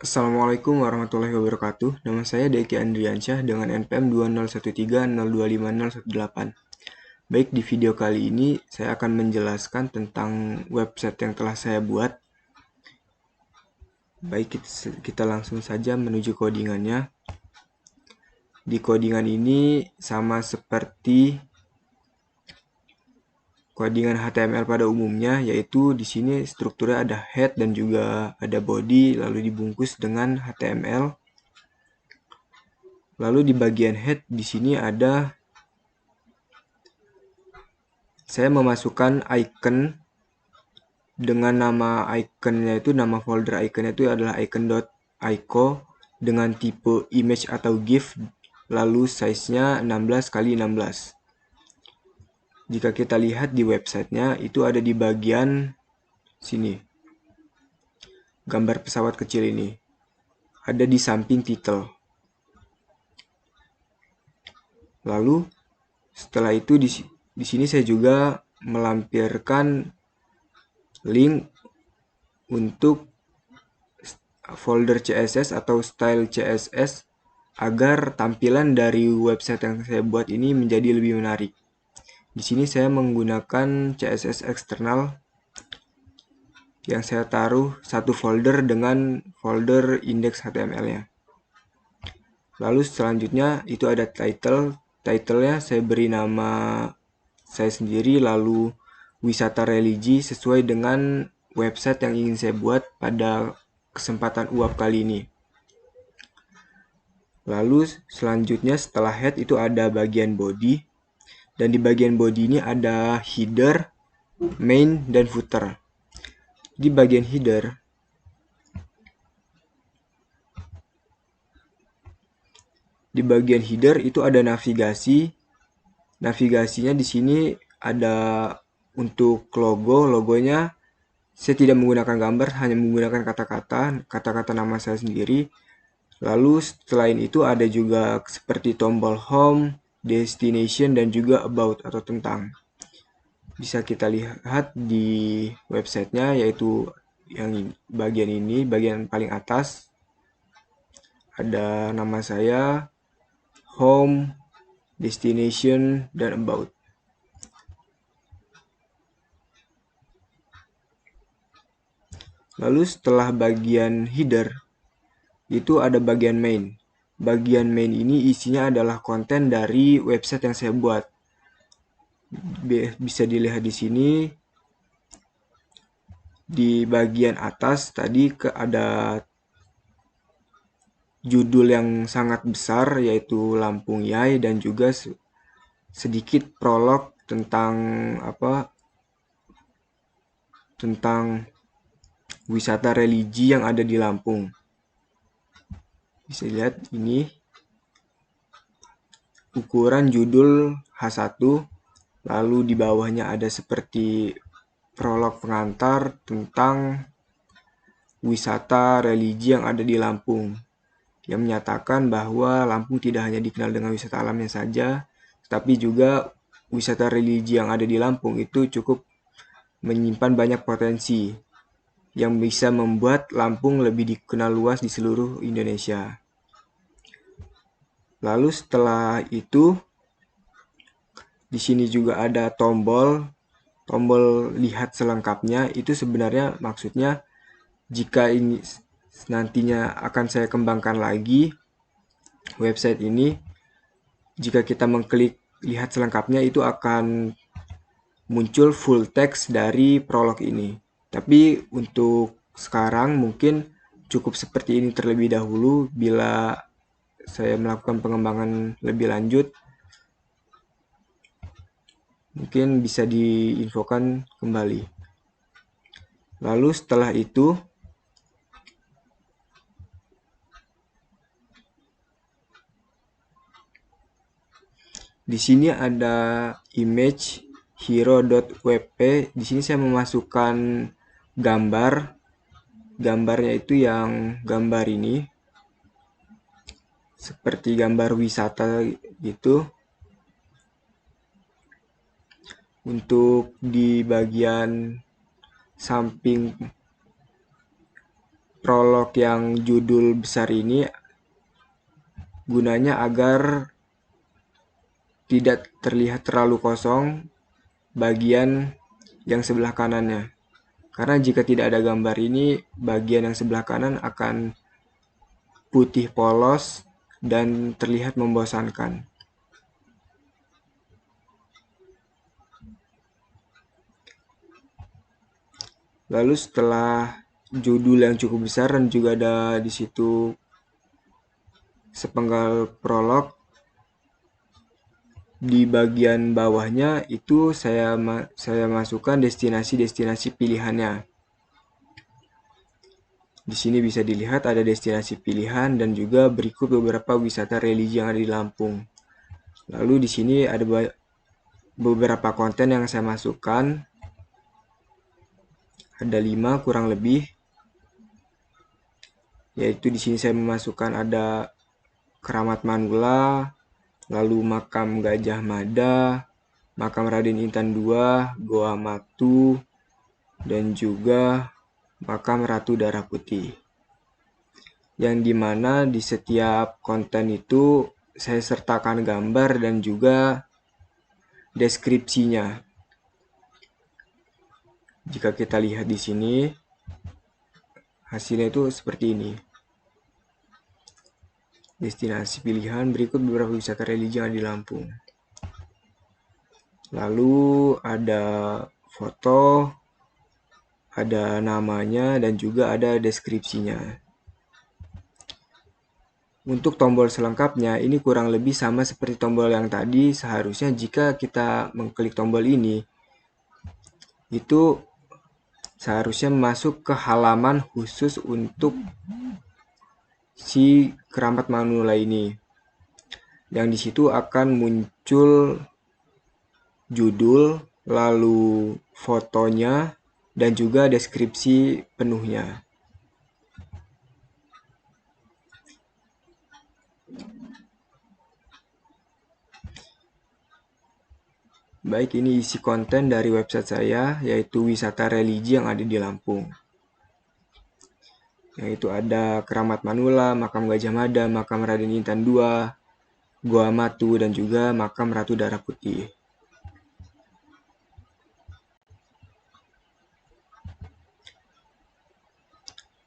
Assalamualaikum warahmatullahi wabarakatuh. Nama saya Deki Andriansyah dengan NPM 2013001018. Baik, di video kali ini saya akan menjelaskan tentang website yang telah saya buat. Baik, kita langsung saja menuju codingannya. Di codingan ini sama seperti codingan HTML pada umumnya, yaitu di sini strukturnya ada head dan juga ada body, lalu dibungkus dengan HTML. Lalu di bagian head di sini saya memasukkan icon dengan nama iconnya itu, nama folder iconnya itu adalah icon.ico dengan tipe image atau GIF, lalu size-nya 16 kali 16. Jika kita lihat di websitenya itu ada di bagian sini, gambar pesawat kecil ini ada di samping title. Lalu setelah itu di sini saya juga melampirkan link untuk folder CSS atau style CSS agar tampilan dari website yang saya buat ini menjadi lebih menarik. Di sini saya menggunakan CSS eksternal yang saya taruh satu folder dengan folder index HTML-nya. Lalu selanjutnya itu ada title. Title-nya saya beri nama saya sendiri, lalu wisata religi sesuai dengan website yang ingin saya buat pada kesempatan UAP kali ini. Lalu selanjutnya setelah head itu ada bagian body, dan di bagian body ini ada header, main, dan footer. Di bagian header itu ada navigasi. Navigasinya di sini ada untuk logonya saya tidak menggunakan gambar, hanya menggunakan kata-kata nama saya sendiri. Lalu selain itu ada juga seperti tombol home, destination, dan juga about atau tentang. Bisa kita lihat di websitenya, yaitu yang bagian ini, bagian paling atas. Ada nama saya, home, destination, dan about. Lalu setelah bagian header, itu ada bagian main. Bagian main ini isinya adalah konten dari website yang saya buat. Bisa dilihat di sini. Di bagian atas tadi ada judul yang sangat besar, yaitu Lampung Yai, dan juga sedikit prolog tentang wisata religi yang ada di Lampung. Bisa lihat ini ukuran judul H1, lalu di bawahnya ada seperti prolog pengantar tentang wisata religi yang ada di Lampung, yang menyatakan bahwa Lampung tidak hanya dikenal dengan wisata alamnya saja, tapi juga wisata religi yang ada di Lampung itu cukup menyimpan banyak potensi yang bisa membuat Lampung lebih dikenal luas di seluruh Indonesia. Lalu setelah itu, di sini juga ada tombol lihat selengkapnya. Itu sebenarnya maksudnya jika ini nantinya akan saya kembangkan lagi website ini, jika kita mengklik lihat selengkapnya itu akan muncul full text dari prolog ini. Tapi untuk sekarang mungkin cukup seperti ini terlebih dahulu. Bila saya melakukan pengembangan lebih lanjut, mungkin bisa diinfokan kembali. Lalu setelah itu, di sini ada image hero.wp. Di sini saya memasukkan gambarnya itu yang gambar ini, seperti gambar wisata gitu. Untuk di bagian samping prolog yang judul besar ini gunanya agar tidak terlihat terlalu kosong bagian yang sebelah kanannya. Karena jika tidak ada gambar ini, bagian yang sebelah kanan akan putih polos dan terlihat membosankan. Lalu setelah judul yang cukup besar dan juga ada di situ sepenggal prolog, di bagian bawahnya itu saya masukkan destinasi-destinasi pilihannya. Di sini bisa dilihat ada destinasi pilihan dan juga berikut beberapa wisata religi yang ada di Lampung. Lalu di sini ada beberapa konten yang saya masukkan. Ada 5 kurang lebih. Yaitu di sini saya memasukkan ada Keramat Manula, lalu makam Gajah Mada, makam Raden Intan II, Goa Matu, dan juga makam Ratu Darah Putih. Yang dimana di setiap konten itu saya sertakan gambar dan juga deskripsinya. Jika kita lihat di sini, hasilnya itu seperti ini. Destinasi pilihan, berikut beberapa wisata religi yang ada di Lampung. Lalu ada foto, ada namanya, dan juga ada deskripsinya. Untuk tombol selengkapnya, ini kurang lebih sama seperti tombol yang tadi. Seharusnya jika kita mengklik tombol ini, itu seharusnya masuk ke halaman khusus untuk si Keramat Manula ini. Yang di situ akan muncul judul, lalu fotonya, dan juga deskripsi penuhnya. Baik, ini isi konten dari website saya, yaitu wisata religi yang ada di Lampung. Yaitu ada Keramat Manula, makam Gajah Mada, makam Raden Intan II, Goa Matu, dan juga makam Ratu Darah Putih.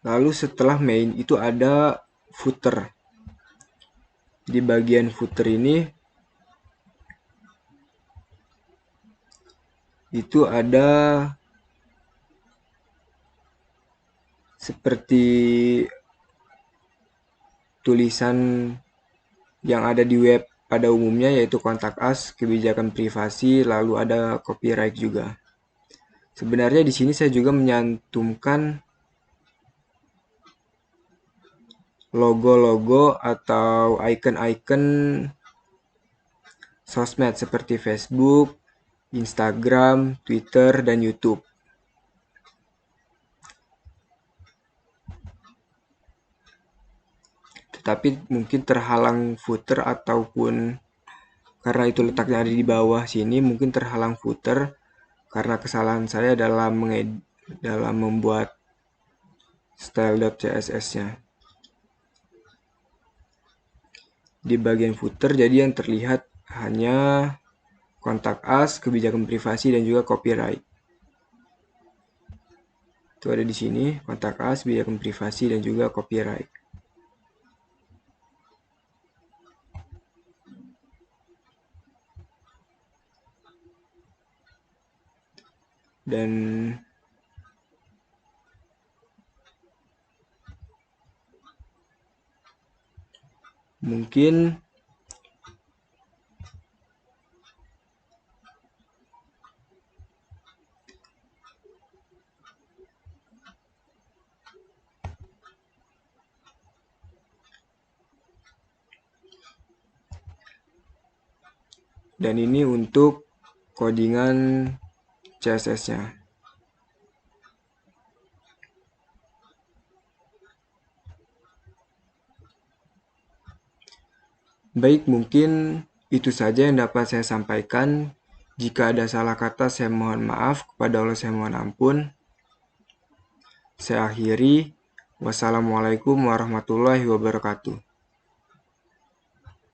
Lalu setelah main itu ada footer. Di bagian footer ini itu ada seperti tulisan yang ada di web pada umumnya, yaitu kontak us, kebijakan privasi, lalu ada copyright juga. Sebenarnya di sini saya juga menyantumkan logo-logo atau icon-icon sosmed seperti Facebook, Instagram, Twitter, dan YouTube. Tetapi mungkin terhalang footer ataupun karena itu letaknya ada di bawah sini, mungkin terhalang footer karena kesalahan saya dalam membuat style.css-nya. Di bagian footer jadi yang terlihat hanya kontak us, kebijakan privasi, dan juga copyright. Itu ada di sini, kontak us, kebijakan privasi, dan juga copyright. Dan mungkin dan ini untuk codingan CSS-nya. Baik, mungkin itu saja yang dapat saya sampaikan. Jika ada salah kata, saya mohon maaf. Kepada Allah, saya mohon ampun. Saya akhiri. Wassalamualaikum warahmatullahi wabarakatuh.